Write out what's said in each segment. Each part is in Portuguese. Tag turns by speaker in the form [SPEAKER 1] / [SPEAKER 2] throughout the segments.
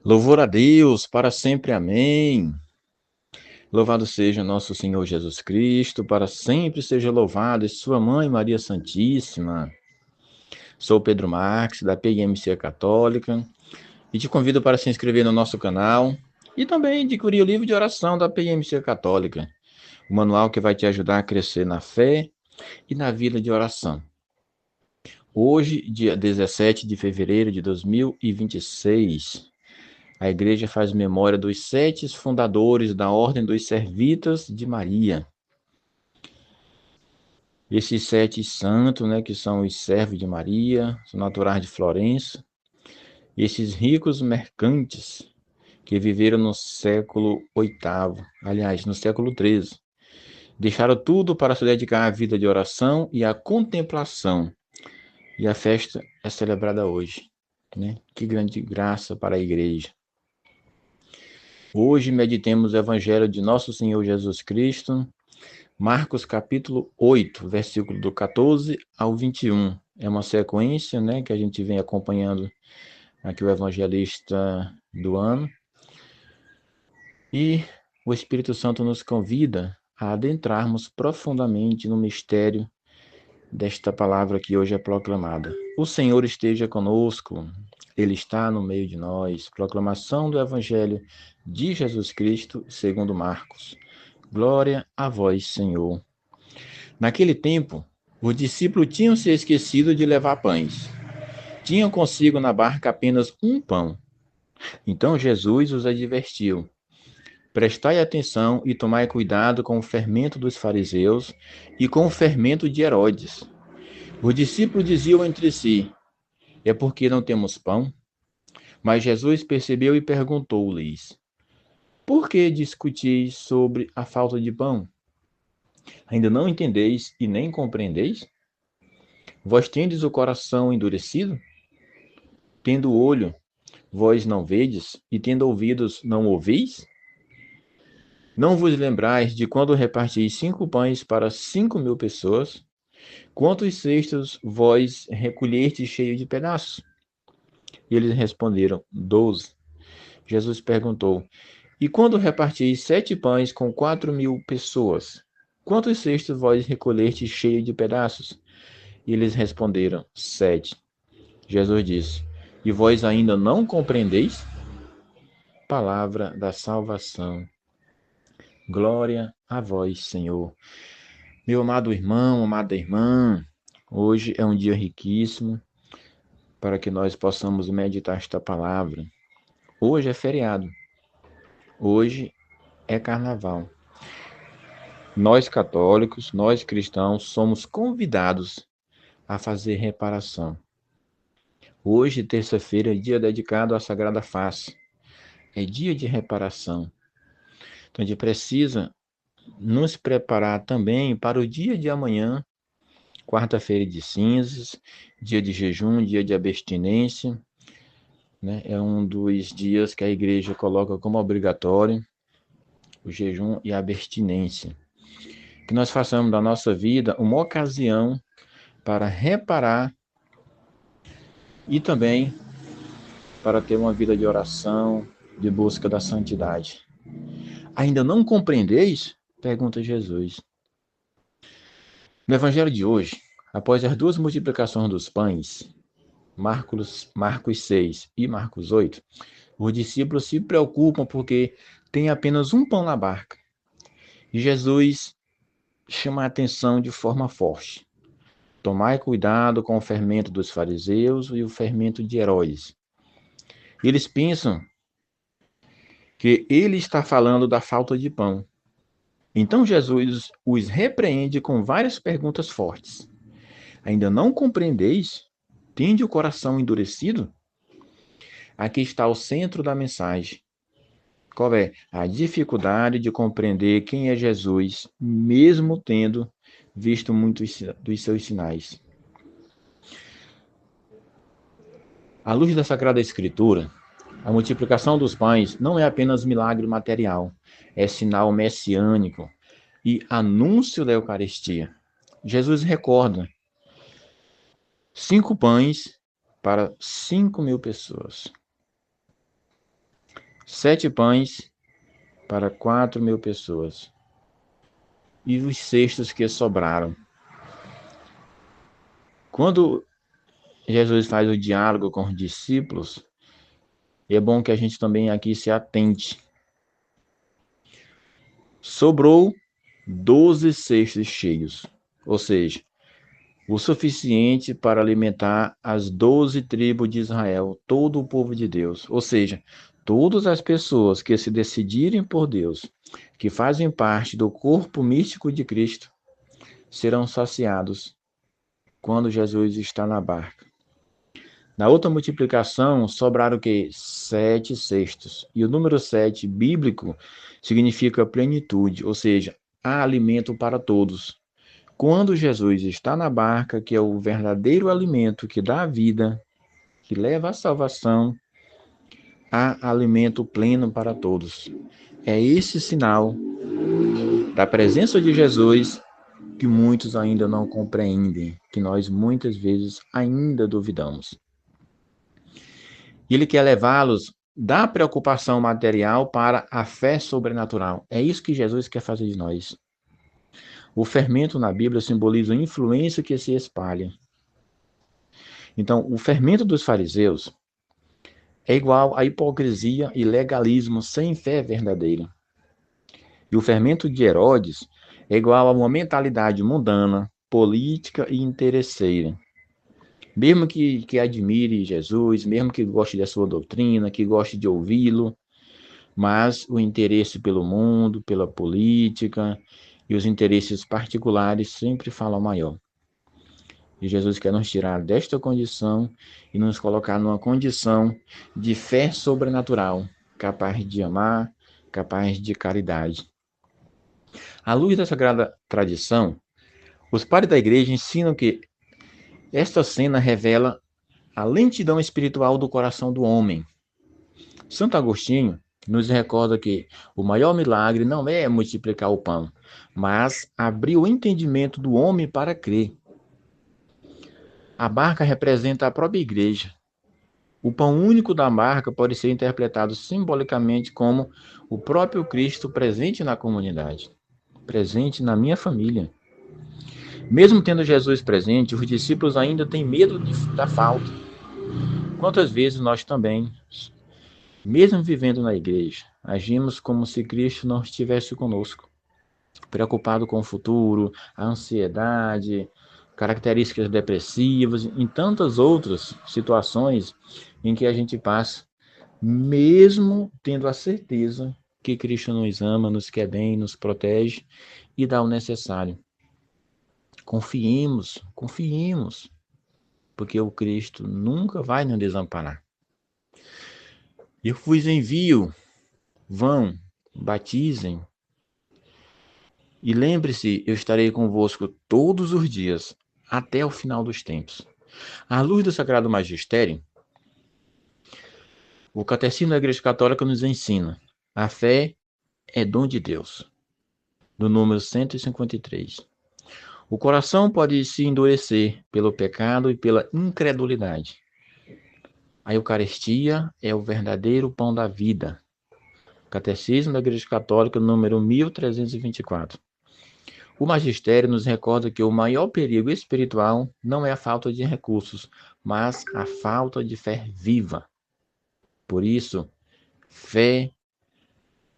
[SPEAKER 1] Louvor a Deus, para sempre, amém. Louvado seja nosso Senhor Jesus Cristo, para sempre seja louvado e sua mãe Maria Santíssima. Sou Pedro Marques, da PIMC Católica, e te convido para se inscrever no nosso canal e também adquirir o livro de oração da PIMC Católica, o manual que vai te ajudar a crescer na fé e na vida de oração. Hoje, dia 17 de fevereiro de 2026, a igreja faz memória dos 7 fundadores da Ordem dos Servitas de Maria. Esses 7 santos, que são os servos de Maria, são naturais de Florença. Esses ricos mercantes que viveram no século VIII, aliás, no século XIII. Deixaram tudo para se dedicar à vida de oração e à contemplação. E a festa é celebrada hoje. Que grande graça para a igreja. Hoje meditemos o Evangelho de Nosso Senhor Jesus Cristo, Marcos capítulo 8, versículo do 14 ao 21. É uma sequência, que a gente vem acompanhando aqui o evangelista do ano. E o Espírito Santo nos convida a adentrarmos profundamente no mistério desta palavra que hoje é proclamada. O Senhor esteja conosco, Ele está no meio de nós. Proclamação do Evangelho de Jesus Cristo, segundo Marcos. Glória a vós, Senhor. Naquele tempo, os discípulos tinham se esquecido de levar pães. Tinham consigo na barca apenas um pão. Então Jesus os advertiu: prestai atenção e tomai cuidado com o fermento dos fariseus e com o fermento de Herodes. Os discípulos diziam entre si: é porque não temos pão? Mas Jesus percebeu e perguntou-lhes: por que discutis sobre a falta de pão? Ainda não entendeis e nem compreendeis? Vós tendes o coração endurecido? Tendo olho, vós não vedes, e tendo ouvidos, não ouvis? Não vos lembrais de quando repartis 5 pães para 5.000 pessoas? Quantos cestos vós recolhestes cheio de pedaços? E eles responderam: 12. Jesus perguntou: e quando repartis 7 pães com 4.000 pessoas? Quantos cestos vós recolhestes cheio de pedaços? E eles responderam: 7. Jesus disse: e vós ainda não compreendeis? Palavra da salvação. Glória a vós, Senhor. Meu amado irmão, amada irmã, hoje é um dia riquíssimo para que nós possamos meditar esta palavra. Hoje é feriado. Hoje é carnaval. Nós católicos, nós cristãos, somos convidados a fazer reparação. Hoje, terça-feira, é dia dedicado à Sagrada Face. É dia de reparação. Então, a gente precisa nos preparar também para o dia de amanhã, quarta-feira de cinzas, dia de jejum, dia de abstinência. É um dos dias que a igreja coloca como obrigatório o jejum e a abstinência. Que nós façamos da nossa vida uma ocasião para reparar e também para ter uma vida de oração, de busca da santidade. Ainda não compreendeis? Pergunta Jesus. No evangelho de hoje, após as 2 multiplicações dos pães, Marcos 6 e Marcos 8, os discípulos se preocupam porque tem apenas um pão na barca. E Jesus chama a atenção de forma forte. Tomai cuidado com o fermento dos fariseus e o fermento de Herodes. Eles pensam que ele está falando da falta de pão. Então Jesus os repreende com várias perguntas fortes. Ainda não compreendeis? Tende o coração endurecido? Aqui está o centro da mensagem. Qual é? A dificuldade de compreender quem é Jesus, mesmo tendo visto muitos dos seus sinais. À luz da Sagrada Escritura, a multiplicação dos pães não é apenas milagre material, é sinal messiânico e anúncio da Eucaristia. Jesus recorda 5 pães para 5.000 pessoas. 7 pães para 4.000 pessoas. E os cestos que sobraram. Quando Jesus faz o diálogo com os discípulos, é bom que a gente também aqui se atente. Sobrou 12 cestos cheios, ou seja, o suficiente para alimentar as 12 tribos de Israel, todo o povo de Deus. Ou seja, todas as pessoas que se decidirem por Deus, que fazem parte do corpo místico de Cristo, serão saciados quando Jesus está na barca. Na outra multiplicação, sobraram o quê? 7 cestos. E o número 7, bíblico, significa plenitude, ou seja, há alimento para todos. Quando Jesus está na barca, que é o verdadeiro alimento que dá a vida, que leva à salvação, há alimento pleno para todos. É esse sinal da presença de Jesus que muitos ainda não compreendem, que nós muitas vezes ainda duvidamos. E ele quer levá-los da preocupação material para a fé sobrenatural. É isso que Jesus quer fazer de nós. O fermento na Bíblia simboliza a influência que se espalha. Então, o fermento dos fariseus é igual à hipocrisia e legalismo sem fé verdadeira. E o fermento de Herodes é igual a uma mentalidade mundana, política e interesseira. Mesmo que admire Jesus, mesmo que goste da sua doutrina, que goste de ouvi-lo, mas o interesse pelo mundo, pela política e os interesses particulares sempre falam maior. E Jesus quer nos tirar desta condição e nos colocar numa condição de fé sobrenatural, capaz de amar, capaz de caridade. À luz da Sagrada Tradição, os padres da Igreja ensinam que esta cena revela a lentidão espiritual do coração do homem. Santo Agostinho nos recorda que o maior milagre não é multiplicar o pão, mas abrir o entendimento do homem para crer. A barca representa a própria igreja. O pão único da barca pode ser interpretado simbolicamente como o próprio Cristo presente na comunidade, presente na minha família. Mesmo tendo Jesus presente, os discípulos ainda têm medo da falta. Quantas vezes nós também, mesmo vivendo na igreja, agimos como se Cristo não estivesse conosco, preocupado com o futuro, a ansiedade, características depressivas, em tantas outras situações em que a gente passa, mesmo tendo a certeza que Cristo nos ama, nos quer bem, nos protege e dá o necessário. Confiemos, confiemos, porque o Cristo nunca vai nos desamparar. Eu vos envio, vão, batizem, e lembre-se, eu estarei convosco todos os dias, até o final dos tempos. À luz do Sagrado Magistério, o Catecismo da Igreja Católica nos ensina: a fé é dom de Deus, do número 153. O coração pode se endurecer pelo pecado e pela incredulidade. A Eucaristia é o verdadeiro pão da vida. Catecismo da Igreja Católica, número 1324. O magistério nos recorda que o maior perigo espiritual não é a falta de recursos, mas a falta de fé viva. Por isso, fé,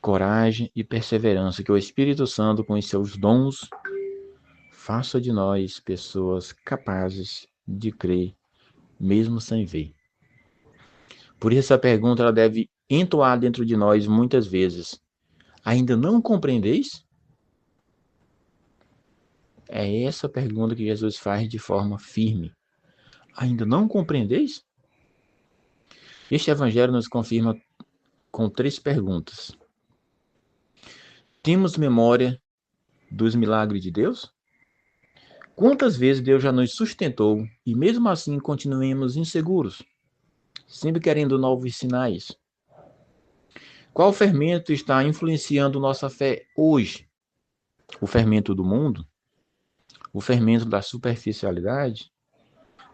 [SPEAKER 1] coragem e perseverança, que o Espírito Santo, com os seus dons, faça de nós pessoas capazes de crer, mesmo sem ver. Por isso, a pergunta ela deve entoar dentro de nós muitas vezes: ainda não compreendeis? É essa pergunta que Jesus faz de forma firme. Ainda não compreendeis? Este evangelho nos confirma com 3 perguntas. Temos memória dos milagres de Deus? Quantas vezes Deus já nos sustentou e mesmo assim continuemos inseguros, sempre querendo novos sinais? Qual fermento está influenciando nossa fé hoje? O fermento do mundo? O fermento da superficialidade?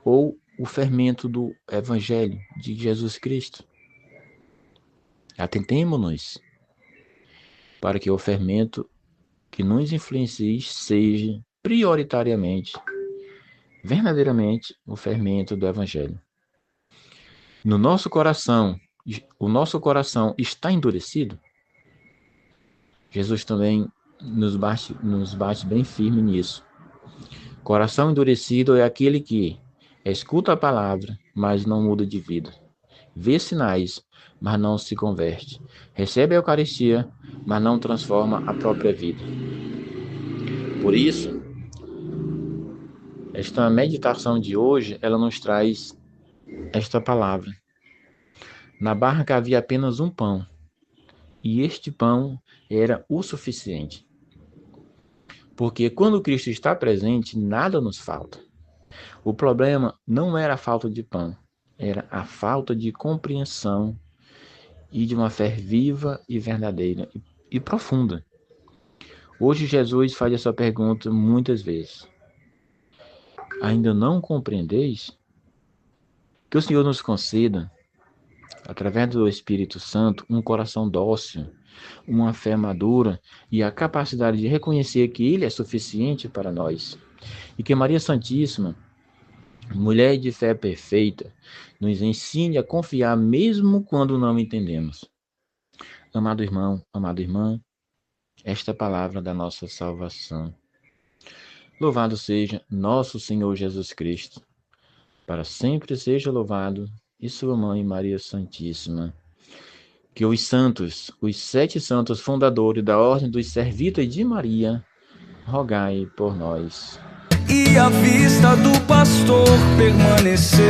[SPEAKER 1] Ou o fermento do Evangelho de Jesus Cristo? Atentemo-nos para que o fermento que nos influencie seja prioritariamente, verdadeiramente, o fermento do Evangelho. No nosso coração, o nosso coração está endurecido? Jesus também nos bate bem firme nisso. Coração endurecido é aquele que escuta a palavra, mas não muda de vida. Vê sinais, mas não se converte. Recebe a Eucaristia, mas não transforma a própria vida. Por isso, esta meditação de hoje, ela nos traz esta palavra. Na barca havia apenas um pão, e este pão era o suficiente. Porque quando Cristo está presente, nada nos falta. O problema não era a falta de pão, era a falta de compreensão e de uma fé viva e verdadeira e profunda. Hoje Jesus faz essa pergunta muitas vezes. Ainda não compreendeis? Que o Senhor nos conceda, através do Espírito Santo, um coração dócil, uma fé madura e a capacidade de reconhecer que Ele é suficiente para nós. E que Maria Santíssima, mulher de fé perfeita, nos ensine a confiar mesmo quando não entendemos. Amado irmão, amada irmã, esta é a palavra da nossa salvação. Louvado seja nosso Senhor Jesus Cristo. Para sempre seja louvado e sua mãe Maria Santíssima. Que os santos, os 7 santos fundadores da Ordem dos Servitas de Maria, rogai por nós.
[SPEAKER 2] E a vista do pastor permanecer.